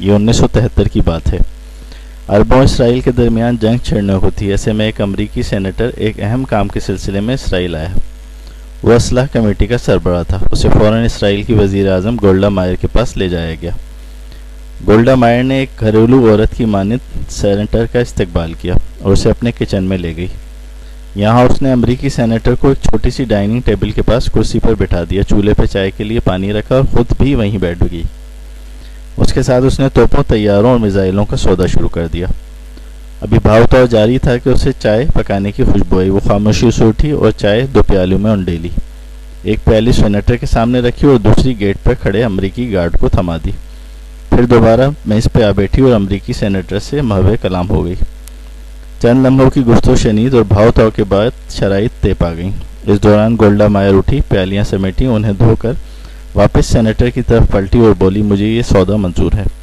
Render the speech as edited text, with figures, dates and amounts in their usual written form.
یہ 1973 کی بات ہے۔ عربوں اور اسرائیل کے درمیان جنگ چھڑنے کو تھی، ایسے میں ایک امریکی سینیٹر ایک اہم کام کے سلسلے میں اسرائیل آیا۔ وہ اصلاح کمیٹی کا سربراہ تھا۔ اسے فوراً اسرائیل کی وزیر اعظم گولڈا مائر کے پاس لے جایا گیا۔ گولڈا مائر نے ایک گھریلو عورت کی مانند سینیٹر کا استقبال کیا اور اسے اپنے کچن میں لے گئی۔ یہاں اس نے امریکی سینیٹر کو ایک چھوٹی سی ڈائننگ ٹیبل کے پاس کرسی پر بٹھا دیا، چولہے پہ چائے کے لیے پانی رکھا اور خود بھی وہیں بیٹھ گئی۔ اس کے ساتھ اس نے توپوں، طیاروں اور میزائلوں کا سودا شروع کر دیا۔ ابھی بھاؤ تو جاری تھا کہ اسے چائے پکانے کی خوشبو آئی۔ وہ خاموشی سے اٹھی اور چائے 2 پیالوں میں انڈیلی۔ ایک پیالی سینیٹر کے سامنے رکھی اور دوسری گیٹ پر کھڑے امریکی گارڈ کو تھما دی۔ پھر دوبارہ میز پہ آ بیٹھی اور امریکی سینیٹر سے محو کلام ہو گئی۔ چند لمحوں کی گفت و شنید اور بھاؤ تاؤ کے بعد شرائط طے پا گئیں۔ اس دوران گولڈا مائر اٹھی، پیالیاں سمیٹیں، انہیں دھو کر واپس سینیٹر کی طرف پلٹی اور بولی، مجھے یہ سودا منظور ہے۔